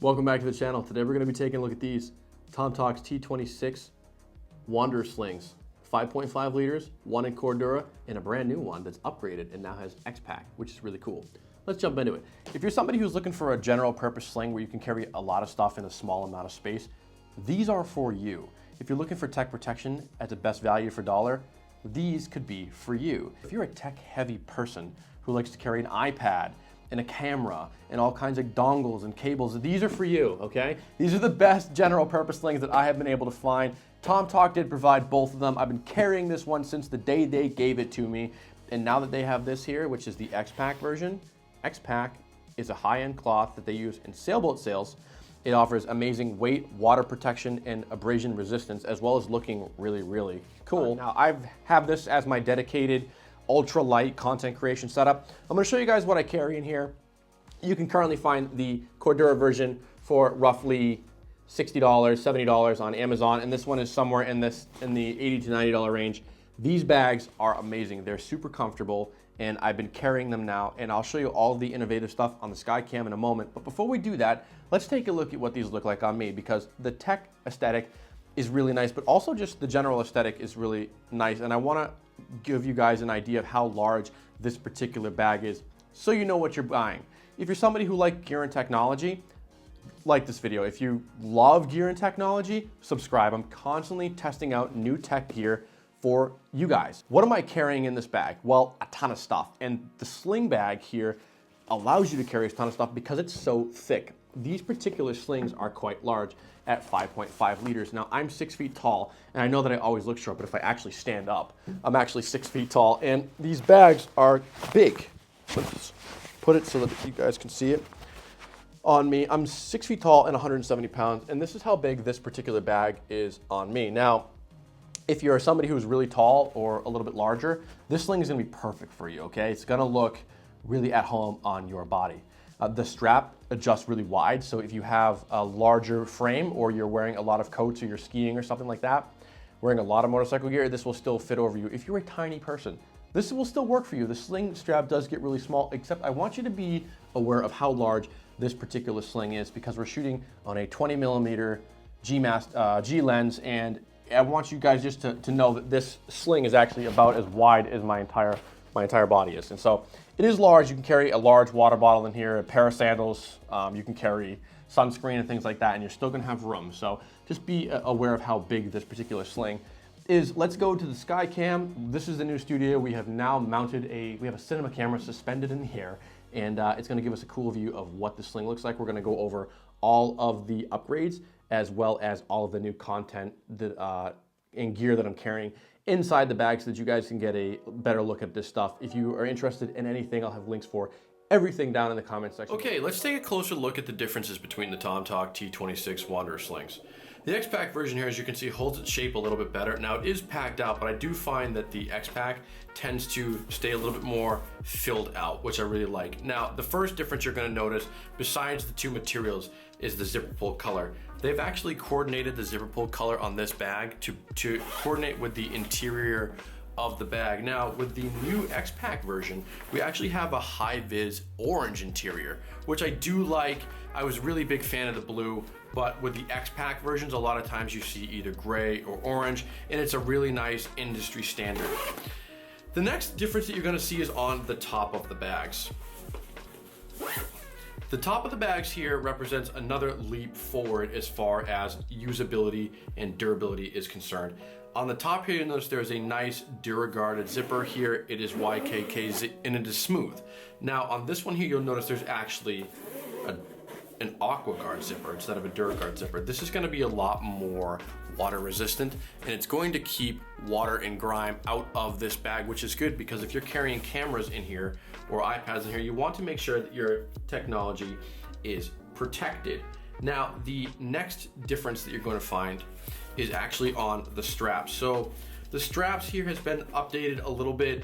Welcome back to the channel. Today we're going to be taking a look at these Tomtoc's T26 Wanderer slings. 5.5 liters, one in Cordura, and a brand new one that's upgraded and now has X-Pac, which is really cool. Let's jump into it. If you're somebody who's looking for a general purpose sling where you can carry a lot of stuff in a small amount of space, these are for you. If you're looking for tech protection at the best value for dollar, these could be for you. If you're a tech heavy person who likes to carry an iPad and a camera and all kinds of dongles and cables, these are for you, okay? These are the best general purpose slings that I have been able to find. Tomtoc did provide both of them. I've been carrying this one since the day they gave it to me. And now that they have this here, which is the X-Pac version, X-Pac is a high-end cloth that they use in sailboat sails. It offers amazing weight, water protection, and abrasion resistance, as well as looking really, really cool. Now, I have this as my dedicated ultra light content creation setup. I'm gonna show you guys what I carry in here. You can currently find the Cordura version for roughly $60, $70 on Amazon, and this one is somewhere in the $80 to $90 range. These bags are amazing. They're super comfortable, and I've been carrying them now, and I'll show you all of the innovative stuff on the Skycam in a moment. But before we do that, let's take a look at what these look like on me, because the tech aesthetic is really nice, but also just the general aesthetic is really nice. And I wanna give you guys an idea of how large this particular bag is so you know what you're buying. If you're somebody who likes gear and technology, like this video. If you love gear and technology, subscribe. I'm constantly testing out new tech gear for you guys. What am I carrying in this bag? Well, a ton of stuff. And the sling bag here allows you to carry a ton of stuff because it's so thick. These particular slings are quite large at 5.5 liters. Now, I'm 6 feet tall, and I know that I always look short, but if I actually stand up, I'm actually 6 feet tall, and these bags are big. Let's put it so that you guys can see it on me. I'm 6 feet tall and 170 pounds, and this is how big this particular bag is on me. Now, if you're somebody who's really tall or a little bit larger, this sling is gonna be perfect for you, okay? It's gonna look really at home on your body. The strap adjusts really wide, so if you have a larger frame or you're wearing a lot of coats or you're skiing or something like that, wearing a lot of motorcycle gear, this will still fit over you. If you're a tiny person, this will still work for you. The sling strap does get really small, except I want you to be aware of how large this particular sling is, because we're shooting on a 20mm G lens, and I want you guys just to know that this sling is actually about as wide as my entire body is. And so it is large. You can carry a large water bottle in here, a pair of sandals, you can carry sunscreen and things like that, and you're still gonna have room. So just be aware of how big this particular sling is. Let's go to the Skycam. This is the new studio. We have now mounted we have a cinema camera suspended in the air, and it's gonna give us a cool view of what the sling looks like. We're gonna go over all of the upgrades as well as all of the new content and gear that I'm carrying inside the bag so that you guys can get a better look at this stuff. If you are interested in anything, I'll have links for everything down in the comment section. Okay, let's take a closer look at the differences between the Tomtoc T26 Wanderer slings. The X-Pac version here, as you can see, holds its shape a little bit better. Now, it is packed out, but I do find that the X-Pac tends to stay a little bit more filled out, which I really like. Now, the first difference you're gonna notice, besides the two materials, is the zipper pull color. They've actually coordinated the zipper pull color on this bag to coordinate with the interior of the bag. Now, with the new X-Pac version, we actually have a high-vis orange interior, which I do like. I was a really big fan of the blue, but with the X-Pac versions, a lot of times you see either gray or orange, and it's a really nice industry standard. The next difference that you're gonna see is on the top of the bags. The top of the bags here represents another leap forward as far as usability and durability is concerned. On the top here, you'll notice there's a nice DuraGuard zipper here. It is YKK and it is smooth. Now on this one here, you'll notice there's actually an AquaGuard zipper instead of a DuraGuard zipper. This is gonna be a lot more water resistant, and it's going to keep water and grime out of this bag, which is good because if you're carrying cameras in here or iPads in here, you want to make sure that your technology is protected. Now, the next difference that you're going to find is actually on the straps. So the straps here has been updated a little bit.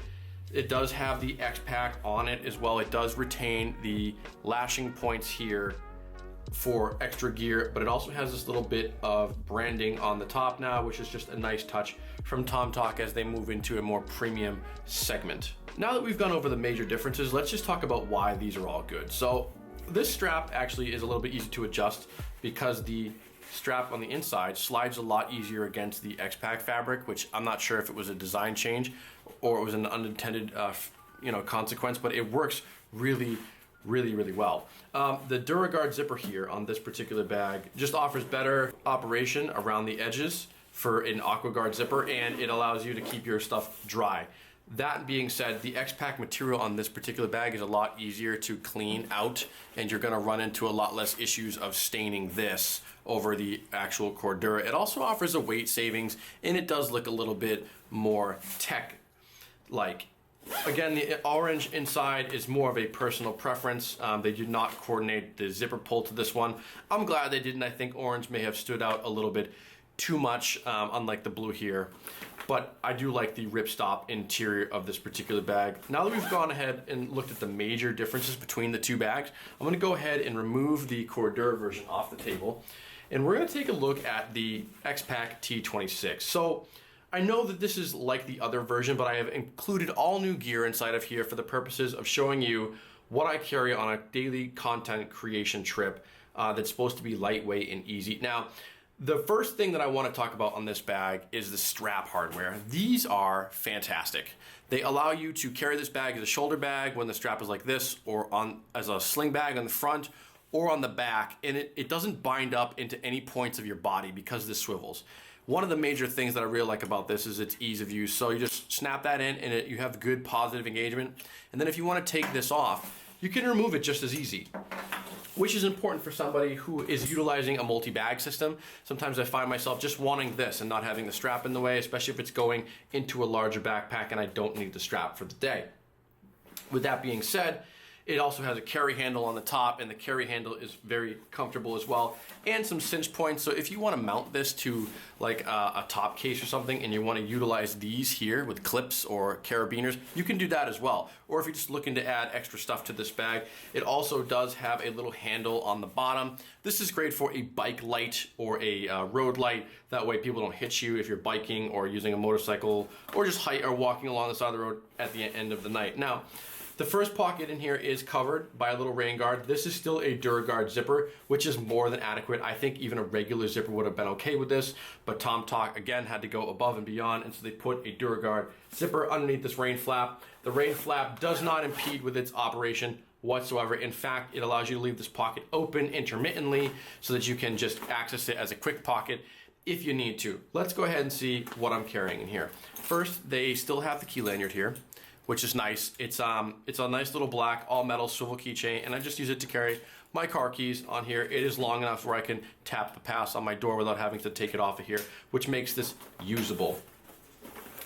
It does have the X-Pac on it as well. It does retain the lashing points here for extra gear, but it also has this little bit of branding on the top now, which is just a nice touch from Tomtoc as they move into a more premium segment. Now that we've gone over the major differences, let's just talk about why these are all good. So This strap actually is a little bit easy to adjust because the strap on the inside slides a lot easier against the X-Pac fabric, which I'm not sure if it was a design change or it was an unintended consequence, but it works really well. The DuraGuard zipper here on this particular bag just offers better operation around the edges for an AquaGuard zipper, and it allows you to keep your stuff dry. That being said, the X-Pac material on this particular bag is a lot easier to clean out, and you're gonna run into a lot less issues of staining this over the actual Cordura. It also offers a weight savings, and it does look a little bit more tech-like. Again, the orange inside is more of a personal preference. They did not coordinate the zipper pull to this one. I'm glad they didn't. I think orange may have stood out a little bit too much, unlike the blue here. But I do like the ripstop interior of this particular bag. Now that we've gone ahead and looked at the major differences between the two bags, I'm gonna go ahead and remove the Cordura version off the table. And we're gonna take a look at the X-Pac T26. So I know that this is like the other version, but I have included all new gear inside of here for the purposes of showing you what I carry on a daily content creation trip that's supposed to be lightweight and easy. Now, the first thing that I want to talk about on this bag is the strap hardware. These are fantastic. They allow you to carry this bag as a shoulder bag when the strap is like this, or as a sling bag on the front or on the back, and it doesn't bind up into any points of your body because this swivels. One of the major things that I really like about this is its ease of use. So you just snap that in and you have good positive engagement. And then if you want to take this off, you can remove it just as easy, which is important for somebody who is utilizing a multi-bag system. Sometimes I find myself just wanting this and not having the strap in the way, especially if it's going into a larger backpack and I don't need the strap for the day. With that being said, it also has a carry handle on the top, and the carry handle is very comfortable as well, and some cinch points. So if you want to mount this to like a top case or something and you want to utilize these here with clips or carabiners, you can do that as well. Or if you're just looking to add extra stuff to this bag, it also does have a little handle on the bottom. This is great for a bike light or a road light. That way people don't hit you if you're biking or using a motorcycle or just walking along the side of the road at the end of the night. Now, the first pocket in here is covered by a little rain guard. This is still a DuraGuard zipper, which is more than adequate. I think even a regular zipper would have been okay with this, but Tomtoc, again, had to go above and beyond, and so they put a DuraGuard zipper underneath this rain flap. The rain flap does not impede with its operation whatsoever. In fact, it allows you to leave this pocket open intermittently so that you can just access it as a quick pocket if you need to. Let's go ahead and see what I'm carrying in here. First, they still have the key lanyard here, which is nice. It's a nice little black all metal swivel keychain, and I just use it to carry my car keys on here. It is long enough where I can tap the pass on my door without having to take it off of here, which makes this usable.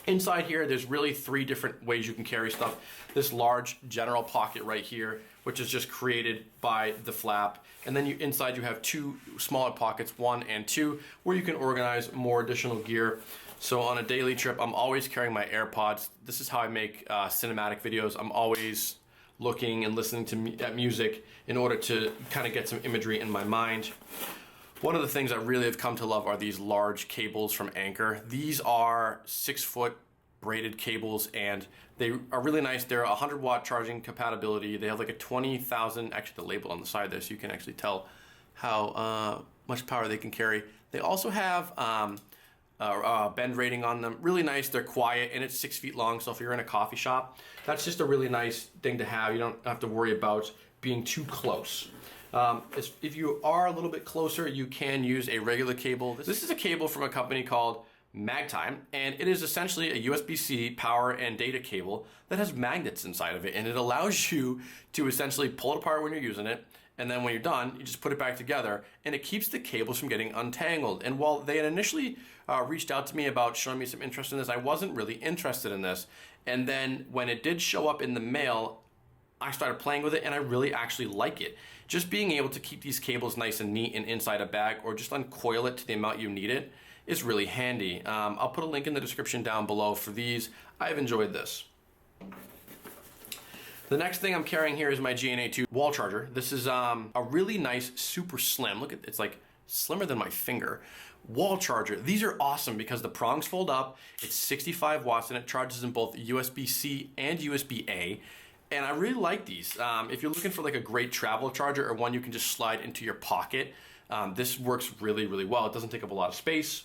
Inside here, there's really 3 different ways you can carry stuff. This large general pocket right here, which is just created by the flap. And then inside you have 2 smaller pockets, 1 and 2, where you can organize more additional gear. So on a daily trip, I'm always carrying my AirPods. This is how I make cinematic videos. I'm always looking and listening to music in order to kind of get some imagery in my mind. One of the things I really have come to love are these large cables from Anker. These are 6-foot braided cables, and they are really nice. They're 100-watt charging compatibility. They have like a 20,000, actually they're labeled on the side there, so you can actually tell how much power they can carry. They also have bend rating on them. Really nice. They're quiet, and it's 6 feet long, so if you're in a coffee shop, that's just a really nice thing to have. You don't have to worry about being too close. If you are a little bit closer, you can use a regular cable. This is a cable from a company called Magtime, and it is essentially a USB-C power and data cable that has magnets inside of it, and it allows you to essentially pull it apart when you're using it, and then when you're done, you just put it back together, and it keeps the cables from getting untangled. And while they had initially reached out to me about showing me some interest in this, I wasn't really interested in this. And then when it did show up in the mail, I started playing with it, and I really actually like it. Just being able to keep these cables nice and neat and inside a bag, or just uncoil it to the amount you need it, is really handy. I'll put a link in the description down below for these. I've enjoyed this. The next thing I'm carrying here is my GNA2 wall charger. This is a really nice, super slim, look at, it's like slimmer than my finger, wall charger. These are awesome because the prongs fold up, it's 65 watts, and it charges in both USB-C and USB-A. And I really like these. If you're looking for like a great travel charger or one you can just slide into your pocket, this works really, really well. It doesn't take up a lot of space.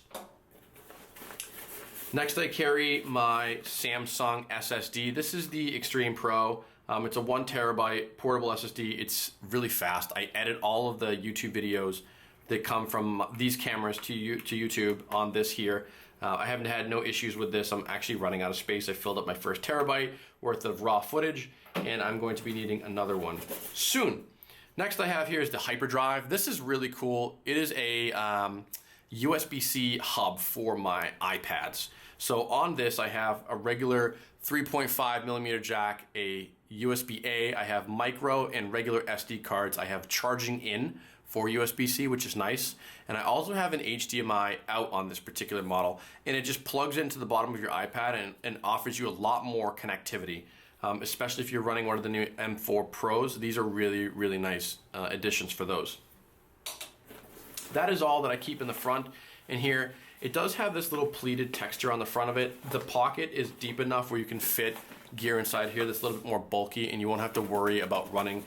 Next, I carry my Samsung SSD. This is the Extreme Pro. It's a 1 terabyte portable SSD. It's really fast. I edit all of the YouTube videos that come from these cameras to YouTube on this here. I haven't had no issues with this. I'm actually running out of space. I filled up my first terabyte worth of raw footage, and I'm going to be needing another one soon. Next I have here is the Hyperdrive. This is really cool. It is a USB-C hub for my iPads. So on this I have a regular 3.5 millimeter jack, a USB-A, I have micro and regular SD cards. I have charging in for USB-C, which is nice. And I also have an HDMI out on this particular model, and it just plugs into the bottom of your iPad and offers you a lot more connectivity, especially if you're running one of the new M4 Pros. These are really, really nice additions for those. That is all that I keep in the front. And here, it does have this little pleated texture on the front of it. The pocket is deep enough where you can fit gear inside here that's a little bit more bulky, and you won't have to worry about running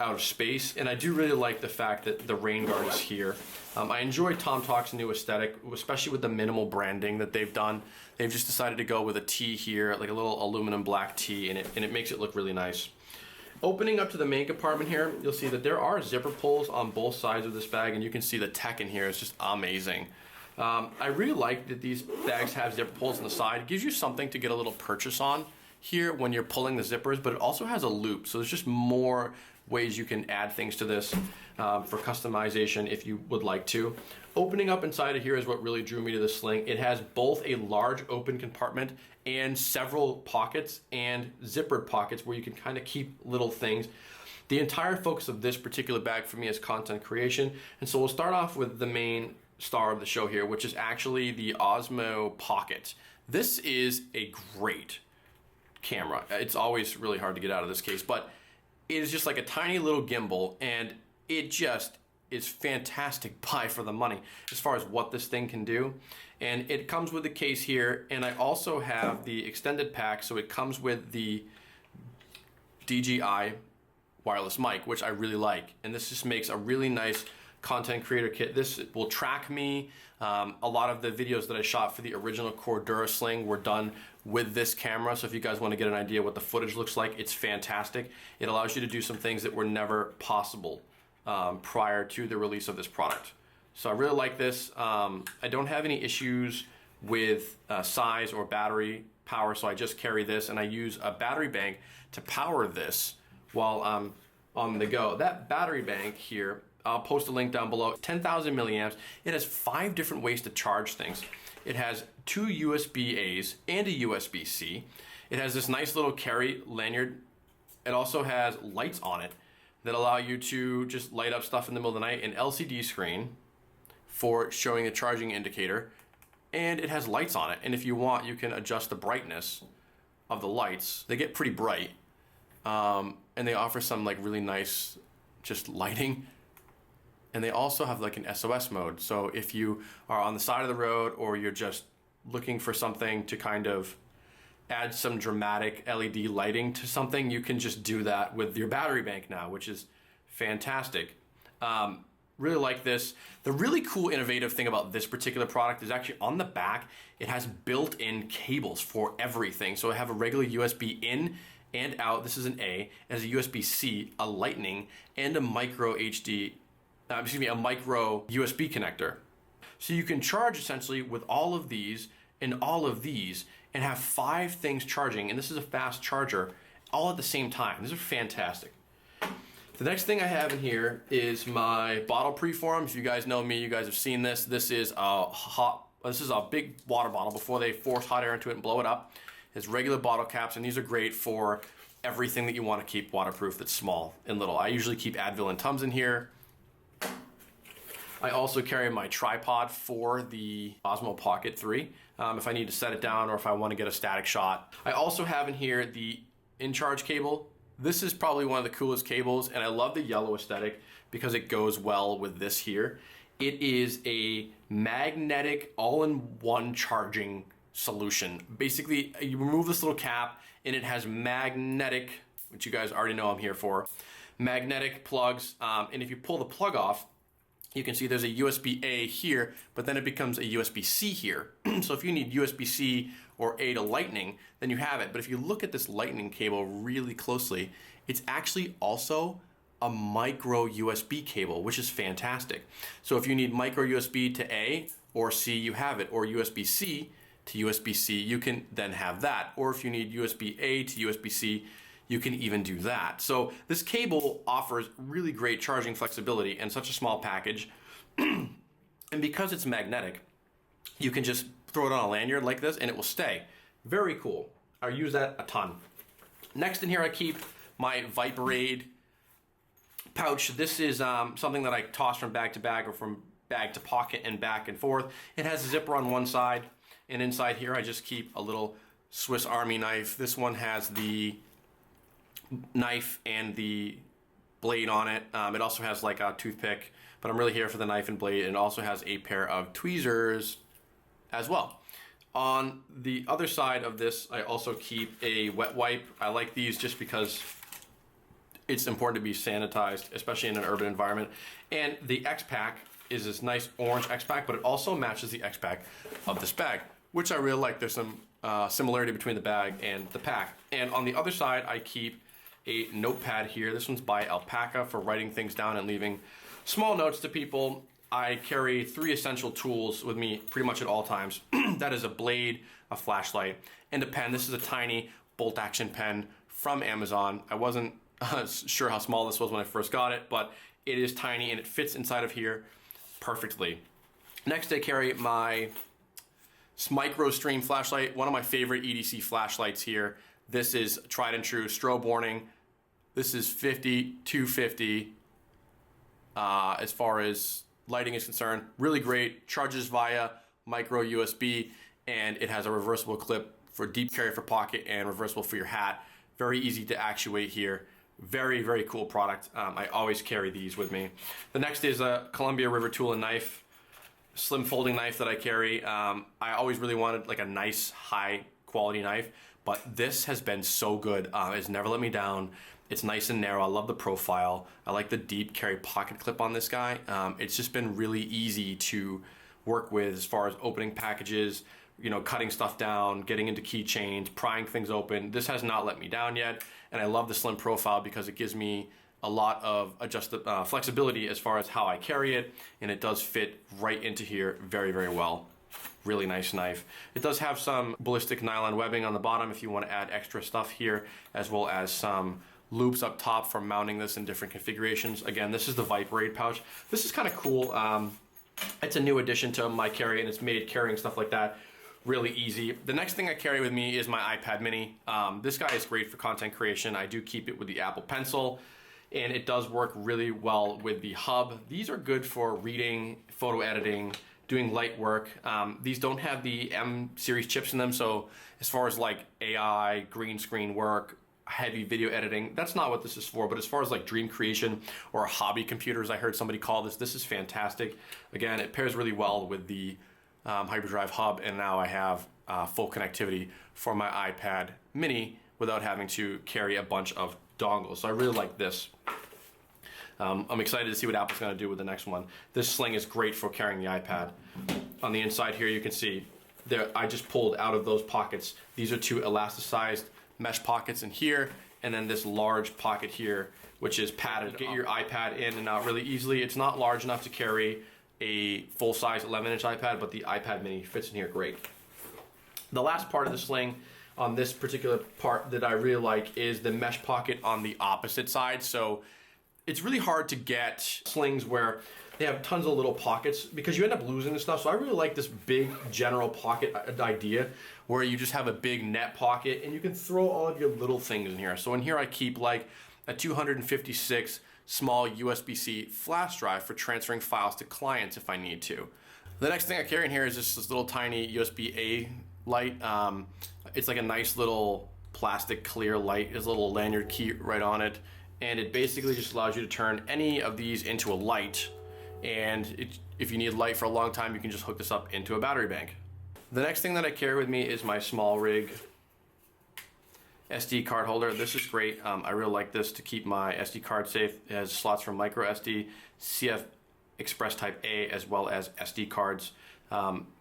out of space. And I do really like the fact that the rain guard is here. I enjoy Tomtoc's new aesthetic, especially with the minimal branding that they've done. They've just decided to go with a T here, like a little aluminum black T, and it makes it look really nice. Opening up to the main compartment here, you'll see that there are zipper pulls on both sides of this bag, and you can see the tech in here is just amazing. I really like that these bags have zipper pulls on the side. It gives you something to get a little purchase on here when you're pulling the zippers, but it also has a loop, so there's just more ways you can add things to this for customization if you would like to. Opening up inside of here is what really drew me to the Sling. It has both a large open compartment and several pockets and zippered pockets where you can kind of keep little things. The entire focus of this particular bag for me is content creation, and so we'll start off with the main star of the show here, which is actually the Osmo Pocket. This is a great camera. It's always really hard to get out of this case, but it is just like a tiny little gimbal, and it just is fantastic buy for the money as far as what this thing can do. And it comes with the case here, and I also have the extended pack, so it comes with the DJI wireless mic, which I really like, and this just makes a really nice content creator kit. This will track me. A lot of the videos that I shot for the original Cordura Sling were done with this camera, so if you guys want to get an idea what the footage looks like, it's fantastic. It allows you to do some things that were never possible prior to the release of this product. So I really like this. I don't have any issues with size or battery power, so I just carry this, and I use a battery bank to power this while I'm on the go. That battery bank here, I'll post a link down below, 10,000 milliamps. It has 5 different ways to charge things. It has 2 USB-A's and a USB-C. It has this nice little carry lanyard. It also has lights on it that allow you to just light up stuff in the middle of the night, an LCD screen for showing a charging indicator, and it has lights on it. And if you want, you can adjust the brightness of the lights. They get pretty bright, and they offer some like really nice just lighting. And they also have like an SOS mode. So if you are on the side of the road or you're just looking for something to kind of add some dramatic LED lighting to something, you can just do that with your battery bank now, which is fantastic. Really like this. The really cool innovative thing about this particular product is actually on the back, it has built-in cables for everything. So I have a regular USB in and out. This is an A. It has a USB-C, a Lightning, and a micro a micro USB connector. So you can charge essentially with all of these and all of these and have 5 things charging, and this is a fast charger all at the same time. These are fantastic. The next thing I have in here is my bottle preform. If you guys know me, you guys have seen this. This is a big water bottle before they force hot air into it and blow it up. It's regular bottle caps, and these are great for everything that you want to keep waterproof that's small and little. I usually keep Advil and Tums in here. I also carry my tripod for the Osmo Pocket 3 if I need to set it down or if I want to get a static shot. I also have in here the in-charge cable. This is probably one of the coolest cables, and I love the yellow aesthetic because it goes well with this here. It is a magnetic all-in-one charging solution. Basically, you remove this little cap and it has magnetic which you guys already know I'm here for. Magnetic plugs, and if you pull the plug off, you can see there's a USB-A here, but then it becomes a USB-C here. So if you need USB-C or A to lightning, then you have it. But if you look at this lightning cable really closely, it's actually also a micro USB cable, which is fantastic. So if you need micro USB to A or C, you have it, or USB-C to USB-C, you can then have that. Or if you need USB-A to USB-C, you can even do that. So this cable offers really great charging flexibility in such a small package. And because it's magnetic, you can just throw it on a lanyard like this and it will stay. Very cool. I use that a ton. Next in here I keep my Viperade pouch. This is something that I toss from bag to bag or from bag to pocket and back and forth. It has a zipper on one side, and inside here I just keep a little Swiss Army knife. This one has the knife and the blade on it. It also has like a toothpick, but I'm really here for the knife and blade, and it also has a pair of tweezers as well. On the other side of this, I also keep a wet wipe. I like these just because it's important to be sanitized, especially in an urban environment. And the X-Pac is this nice orange X-Pac, but it also matches the X-Pac of this bag, which I really like. There's some similarity between the bag and the pack. And on the other side, I keep a notepad here. This one's by Alpaca for writing things down and leaving small notes to people. I carry 3 essential tools with me pretty much at all times. That is a blade, a flashlight, and a pen. This is a tiny bolt action pen from Amazon. I wasn't sure how small this was when I first got it, but it is tiny and it fits inside of here perfectly. Next, I carry my micro stream flashlight, one of my favorite EDC flashlights here. This is tried and true strobe warning. This is 50, 250 as far as lighting is concerned. Really great, charges via micro USB, and it has a reversible clip for deep carry for pocket and reversible for your hat. Very easy to actuate here. Very, very cool product. I always carry these with me. The next is a Columbia River tool and knife, slim folding knife that I carry. I always really wanted like a nice high quality knife, but this has been so good. It's never let me down. It's nice and narrow. I love the profile. I like the deep carry pocket clip on this guy. It's just been really easy to work with as far as opening packages, you know, cutting stuff down, getting into keychains, prying things open. This has not let me down yet, and I love the slim profile because it gives me a lot of flexibility as far as how I carry it, and it does fit right into here very, very well. Really nice knife. It does have some ballistic nylon webbing on the bottom if you want to add extra stuff here, as well as some loops up top for mounting this in different configurations. Again, this is the Viperade pouch. This is kind of cool. It's a new addition to my carry, and it's made carrying stuff like that really easy. The next thing I carry with me is my iPad mini. This guy is great for content creation. I do keep it with the Apple Pencil, and it does work really well with the hub. These are good for reading, photo editing, doing light work. These don't have the M series chips in them, so as far as like AI, green screen work, heavy video editing, that's not what this is for. But as far as like dream creation or hobby computers, I heard somebody call this is fantastic. Again, it pairs really well with the hyperdrive hub, and now I have full connectivity for my iPad mini without having to carry a bunch of dongles. So I really like this. I'm excited to see what Apple's going to do with the next one. This sling is great for carrying the iPad. On the inside here, you can see there, I just pulled out of those pockets. These are 2 elasticized mesh pockets in here, and then this large pocket here, which is padded. Get your iPad in and out really easily. It's not large enough to carry a full-size 11-inch iPad, but the iPad mini fits in here great. The last part of the sling on this particular part that I really like is the mesh pocket on the opposite side. So it's really hard to get slings where they have tons of little pockets because you end up losing the stuff. So I really like this big general pocket idea where you just have a big net pocket and you can throw all of your little things in here. So in here I keep like a 256 small USB-C flash drive for transferring files to clients if I need to. The next thing I carry in here is just this little tiny USB-A light. It's like a nice little plastic clear light. There's a little lanyard key right on it, and it basically just allows you to turn any of these into a light, and if you need light for a long time, you can just hook this up into a battery bank. The next thing that I carry with me is my small rig, SD card holder. This is great. I really like this to keep my SD card safe. It has slots for micro SD, CF Express Type A, as well as SD cards.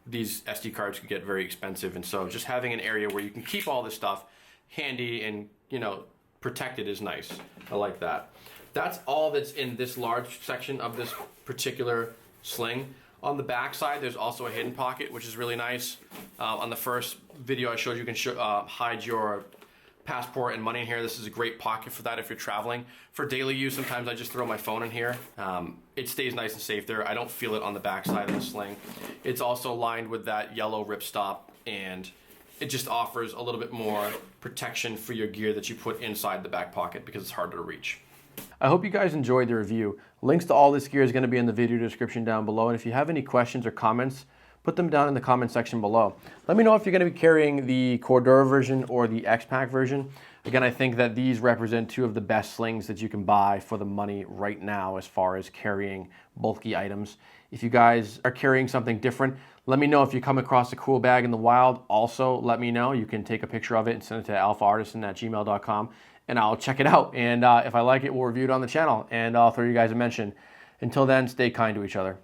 These SD cards can get very expensive, and so just having an area where you can keep all this stuff handy and, you know, protected is nice. I like that. That's all that's in this large section of this particular sling. On the back side, there's also a hidden pocket, which is really nice. On the first video I showed you, can hide your passport and money in here. This is a great pocket for that if you're traveling. For daily use, sometimes I just throw my phone in here. It stays nice and safe there. I don't feel it on the back side of the sling. It's also lined with that yellow ripstop, and it just offers a little bit more protection for your gear that you put inside the back pocket because it's harder to reach. I hope you guys enjoyed the review. Links to all this gear is going to be in the video description down below, and if you have any questions or comments, put them down in the comment section below. Let me know if you're going to be carrying the Cordura version or the X-Pac version. Again, I think that these represent two of the best slings that you can buy for the money right now as far as carrying bulky items. If you guys are carrying something different, let me know. If you come across a cool bag in the wild, also let me know. You can take a picture of it and send it to alphaartisan@gmail.com, and I'll check it out. And if I like it, we'll review it on the channel, and I'll throw you guys a mention. Until then, stay kind to each other.